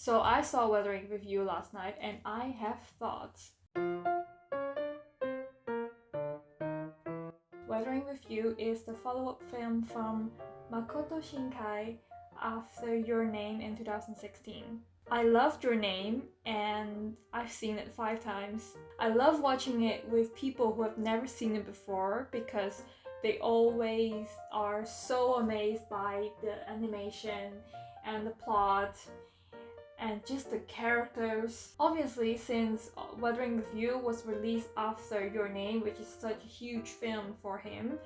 So I saw Weathering with You last night and I have thoughts. Weathering with You is the follow-up film from Makoto Shinkai after Your Name in 2016. I loved Your Name and I've seen it 5 times. I love watching it with people who have never seen it before because they always are so amazed by the animation and the plot and just the characters. Obviously, since Weathering with You was released after Your Name, which is such a huge film for him,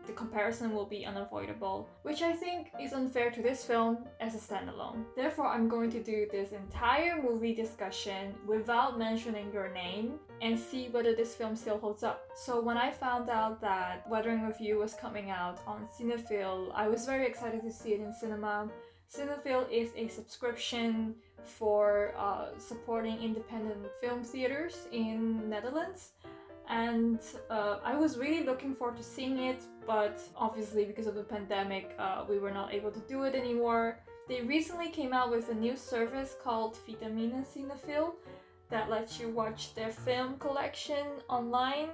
the comparison will be unavoidable, which I think is unfair to this film as a standalone. Therefore, I'm going to do this entire movie discussion without mentioning Your Name and see whether this film still holds up. So when I found out that Weathering with You was coming out on Cinephile, I was very excited to see it in cinema. Cinephile is a subscription for supporting independent film theaters in Netherlands, and I was really looking forward to seeing it, but obviously because of the pandemic we were not able to do it anymore. They recently came out with a new service called Vitamine Cinephile that lets you watch their film collection online,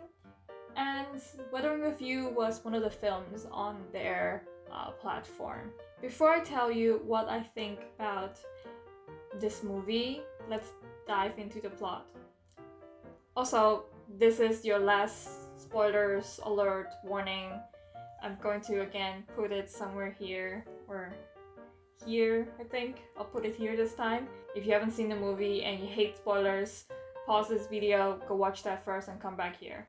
and Weathering with You was one of the films on their platform. Before I tell you what I think about this movie, let's dive into the plot. Also, this is your last spoilers alert warning. I'm going to again put it somewhere here or here, I think. I'll put it here this time. If you haven't seen the movie and you hate spoilers, pause this video, go watch that first and come back here.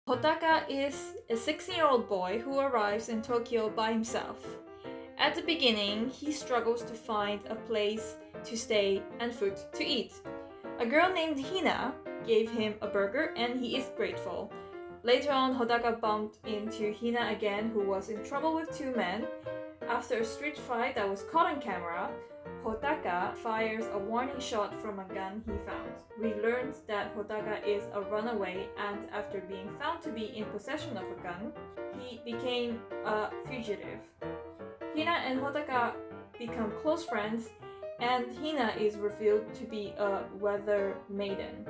Hotaka is a 16-year-old boy who arrives in Tokyo by himself. At the beginning, he struggles to find a place to stay and food to eat. A girl named Hina gave him a burger and he is grateful. Later on, Hotaka bumped into Hina again, who was in trouble with 2 men. After a street fight that was caught on camera, Hotaka fires a warning shot from a gun he found. We learned that Hotaka is a runaway, and after being found to be in possession of a gun, he became a fugitive. Hina and Hotaka become close friends, and Hina is revealed to be a weather maiden,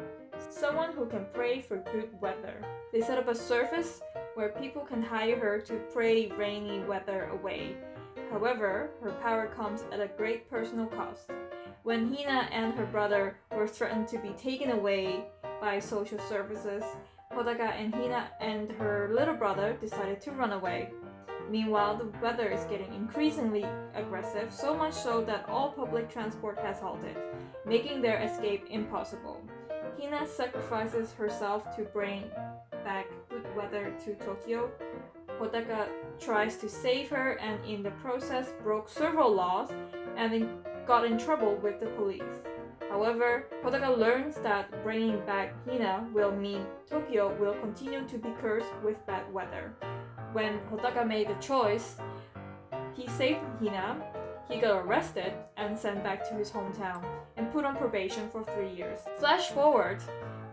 someone who can pray for good weather. They set up a service where people can hire her to pray rainy weather away. However, her power comes at a great personal cost. When Hina and her brother were threatened to be taken away by social services, Hotaka and Hina and her little brother decided to run away. Meanwhile, the weather is getting increasingly aggressive, so much so that all public transport has halted, making their escape impossible. Hina sacrifices herself to bring back good weather to Tokyo. Hotaka tries to save her and in the process broke several laws and then got in trouble with the police. However, Hotaka learns that bringing back Hina will mean Tokyo will continue to be cursed with bad weather. When Hotaka made the choice, he saved Hina, he got arrested and sent back to his hometown and put on probation for 3 years. Flash forward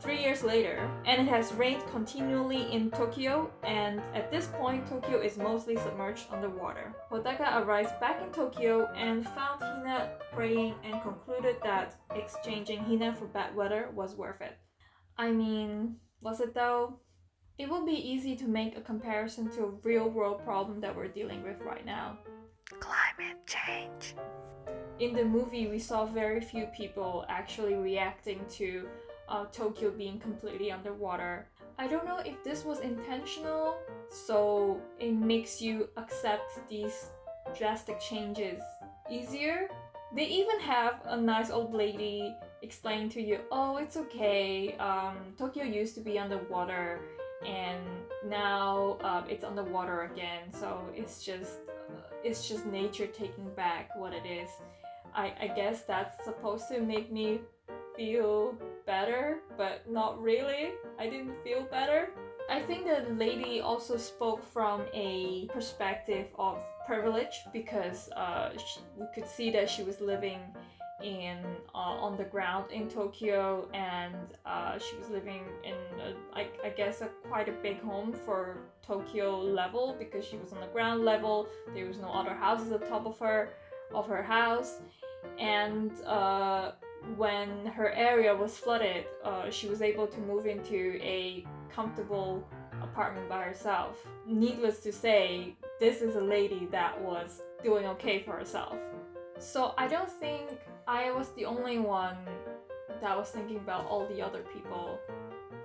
3 years later, and it has rained continually in Tokyo, and at this point Tokyo is mostly submerged underwater. Hotaka arrives back in Tokyo and found Hina praying and concluded that exchanging Hina for bad weather was worth it. I mean, was it though? It would be easy to make a comparison to a real-world problem that we're dealing with right now. Climate change. In the movie, we saw very few people actually reacting to Tokyo being completely underwater. I don't know if this was intentional, so it makes you accept these drastic changes easier. They even have a nice old lady explain to you, oh, it's okay, Tokyo used to be underwater and now it's underwater again, so it's just nature taking back what it is. I guess that's supposed to make me feel better, but not really. I didn't feel better. I think the lady also spoke from a perspective of privilege because we could see that she was living on the ground in Tokyo, and she was living in I guess quite a big home for Tokyo level because she was on the ground level. There was no other houses on top of her. of her house, and when her area was flooded, she was able to move into a comfortable apartment by herself. Needless to say, this is a lady that was doing okay for herself. So I don't think I was the only one that was thinking about all the other people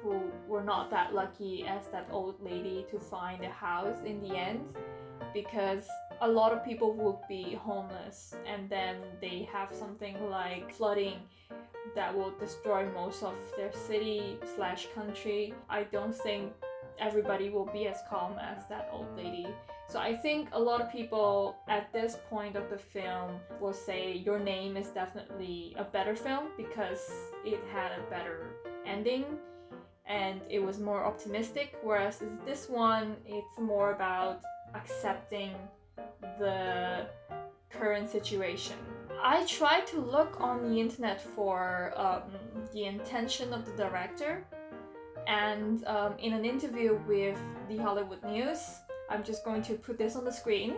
who were not that lucky as that old lady to find a house in the end, because a lot of people would be homeless and then they have something like flooding that will destroy most of their city / country. I don't think everybody will be as calm as that old lady. So I think a lot of people at this point of the film will say Your Name is definitely a better film because it had a better ending and it was more optimistic, whereas this one, it's more about accepting the current situation. I tried to look on the internet for the intention of the director, and in an interview with The Hollywood News, I'm just going to put this on the screen.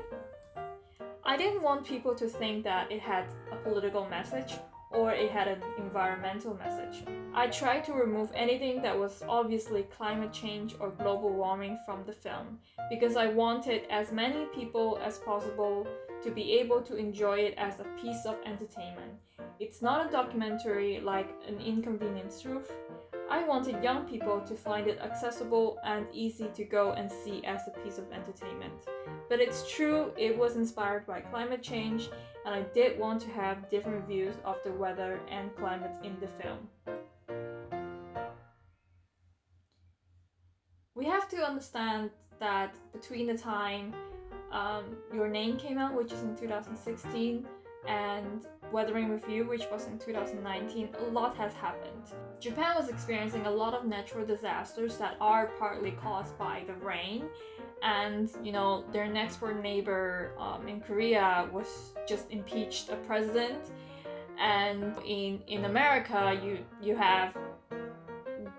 I didn't want people to think that it had a political message or it had an environmental message. I tried to remove anything that was obviously climate change or global warming from the film because I wanted as many people as possible to be able to enjoy it as a piece of entertainment. It's not a documentary like An Inconvenience Truth. I wanted young people to find it accessible and easy to go and see as a piece of entertainment. But it's true, it was inspired by climate change, and I did want to have different views of the weather and climate in the film. We have to understand that between the time Your Name came out, which is in 2016, and Weathering with You, which was in 2019, a lot has happened. Japan was experiencing a lot of natural disasters that are partly caused by the rain, and their next door neighbor in Korea was just impeached a president, and in America you have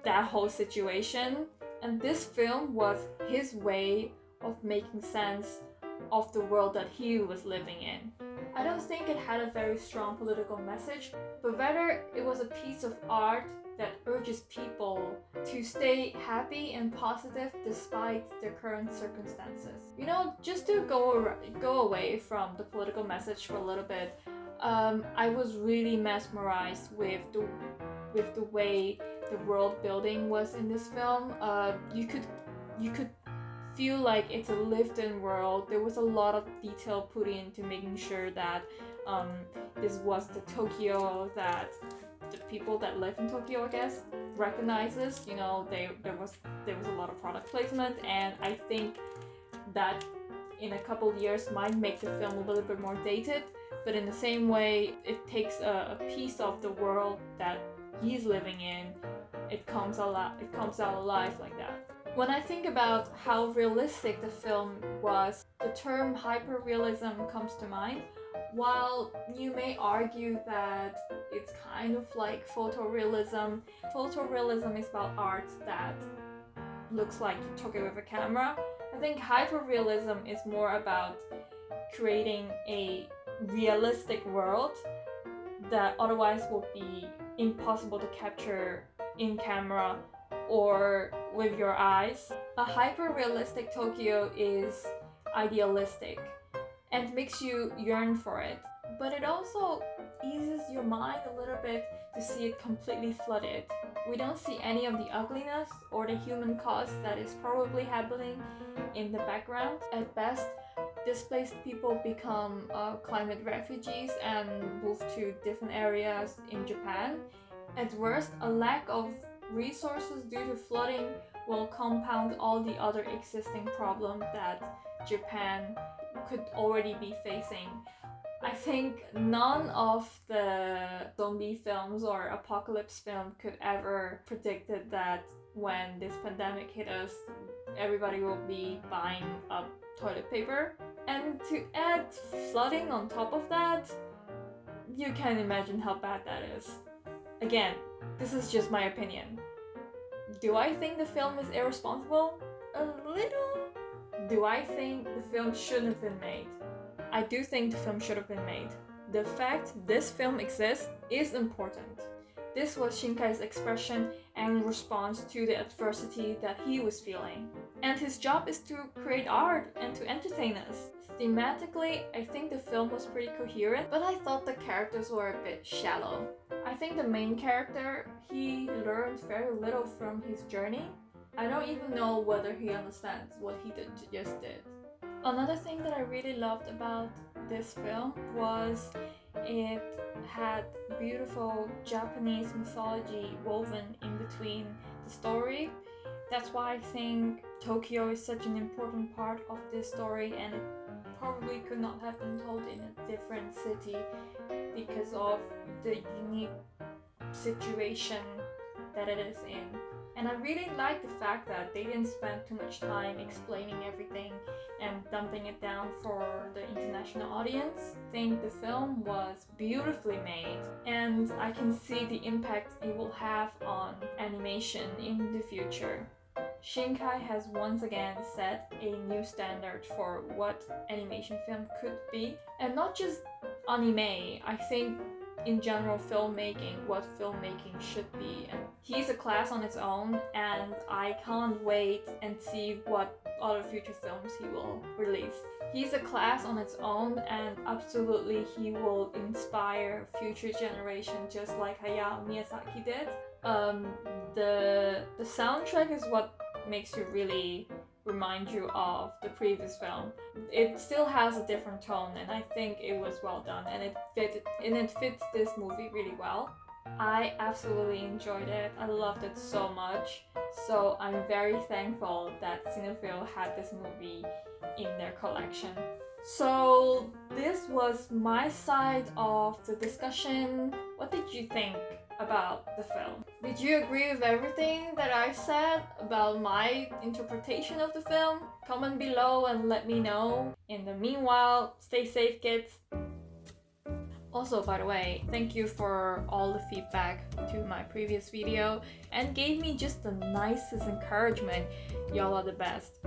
that whole situation, and this film was his way of making sense of the world that he was living in. I don't think it had a very strong political message, but rather it was a piece of art that urges people to stay happy and positive despite their current circumstances. Just to go away from the political message for a little bit, I was really mesmerized with the way the world building was in this film. You could feel like it's a lived-in world. There was a lot of detail put into making sure that this was the Tokyo that the people that live in Tokyo, I guess, recognizes. There was a lot of product placement, and I think that in a couple of years might make the film a little bit more dated, but in the same way, it takes a piece of the world that he's living in. It comes out alive like that. When I think about how realistic the film was, the term hyperrealism comes to mind. While you may argue that it's kind of like photorealism is about art that looks like you took it with a camera. I think hyperrealism is more about creating a realistic world that otherwise will be impossible to capture in camera or with your eyes. A hyper-realistic Tokyo is idealistic and makes you yearn for it, but it also eases your mind a little bit to see it completely flooded. We don't see any of the ugliness or the human cost that is probably happening in the background. At best, displaced people become climate refugees and move to different areas in Japan. At worst, a lack of resources due to flooding will compound all the other existing problems that Japan could already be facing. I think none of the zombie films or apocalypse film could ever predicted that when this pandemic hit us, everybody will be buying up toilet paper. And to add flooding on top of that, you can imagine how bad that is. Again, this is just my opinion. Do I think the film is irresponsible? A little. Do I think the film shouldn't have been made? I do think the film should have been made. The fact this film exists is important. This was Shinkai's expression and response to the adversity that he was feeling. And his job is to create art and to entertain us. Thematically, I think the film was pretty coherent, but I thought the characters were a bit shallow. I think the main character, he learned very little from his journey. I don't even know whether he understands what he just did. Another thing that I really loved about this film was it had beautiful Japanese mythology woven in between the story. That's why I think Tokyo is such an important part of this story, and it probably could not have been told in a different city because of the unique situation that it is in. And I really like the fact that they didn't spend too much time explaining everything and dumping it down for the international audience. I think the film was beautifully made, and I can see the impact it will have on animation in the future. Shinkai has once again set a new standard for what animation film could be, and not just anime. I think in general filmmaking, what filmmaking should be. And he's a class on its own, and I can't wait and see what other future films he will release. He's a class on its own, and absolutely he will inspire future generations just like Hayao Miyazaki did. The soundtrack is what makes you really remind you of the previous film. It still has a different tone, and I think it was well done, and it fits this movie really well. I absolutely enjoyed it. I loved it so much. So I'm very thankful that Cinephile had this movie in their collection. So this was my side of the discussion. What did you think about the film? Did you agree with everything that I said about my interpretation of the film? Comment below and let me know. In the meanwhile, stay safe, kids. Also, by the way, thank you for all the feedback to my previous video and gave me just the nicest encouragement. Y'all are the best.